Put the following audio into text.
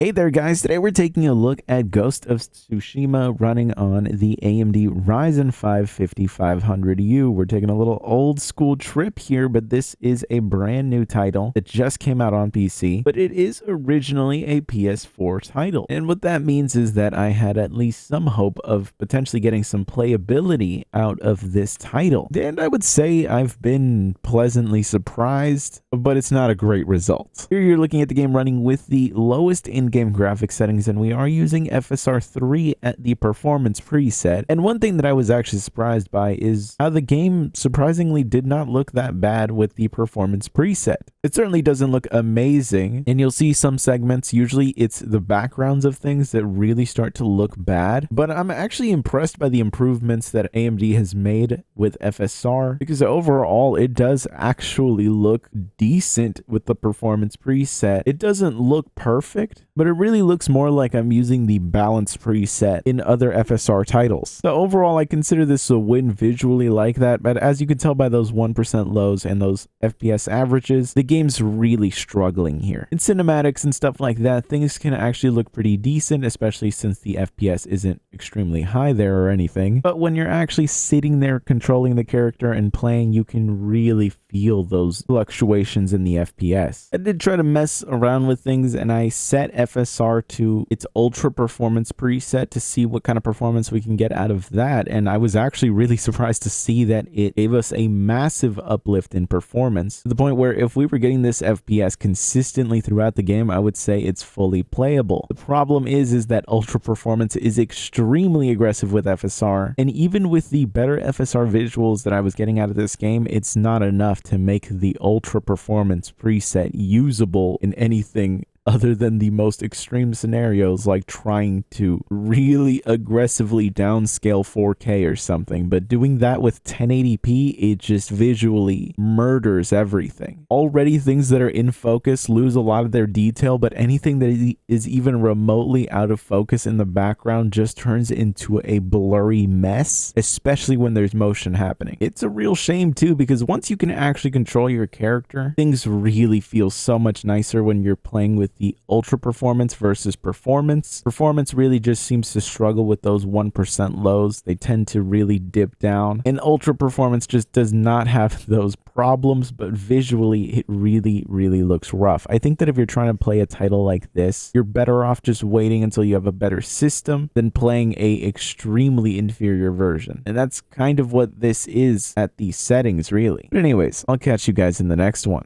Hey there guys, today we're taking a look at Ghost of Tsushima running on the AMD Ryzen 5 5500U. We're taking a little old school trip here, but this is a brand new title that just came out on PC, but it is originally a PS4 title. And what that means is that I had at least some hope of potentially getting some playability out of this title. And I would say I've been pleasantly surprised, but it's not a great result. Here you're looking at the game running with the lowest in-game graphics settings, and we are using FSR 3 at the performance preset. And one thing that I was actually surprised by is how the game surprisingly did not look that bad with the performance preset. It certainly doesn't look amazing, and you'll see some segments, usually it's the backgrounds of things that really start to look bad, but I'm actually impressed by the improvements that AMD has made with FSR, because overall it does actually look decent with the performance preset. It doesn't look perfect, but it really looks more like I'm using the balance preset in other FSR titles. So overall, I consider this a win visually like that, but as you can tell by those 1% lows and those FPS averages, the game's really struggling here. In cinematics and stuff like that, things can actually look pretty decent, especially since the FPS isn't extremely high there or anything. But when you're actually sitting there controlling the character and playing, you can really feel those fluctuations in the FPS. I did try to mess around with things, and I set FSR to its ultra performance preset to see what kind of performance we can get out of that, and I was actually really surprised to see that it gave us a massive uplift in performance, to the point where if we were getting this FPS consistently throughout the game, I would say it's fully playable. The problem is that ultra performance is extremely aggressive with FSR, and even with the better FSR visuals that I was getting out of this game, it's not enough to make the ultra performance preset usable in anything other than the most extreme scenarios, like trying to really aggressively downscale 4K or something. But doing that with 1080p, it just visually murders everything. Already things that are in focus lose a lot of their detail, but anything that is even remotely out of focus in the background just turns into a blurry mess, especially when there's motion happening. It's a real shame too, because once you can actually control your character, things really feel so much nicer when you're playing with the ultra performance versus performance. Performance really just seems to struggle with those 1% lows. They tend to really dip down, and ultra performance just does not have those problems, but visually it really looks rough. I think that if you're trying to play a title like this, you're better off just waiting until you have a better system than playing a extremely inferior version, and that's kind of what this is at these settings really. But anyways, I'll catch you guys in the next one.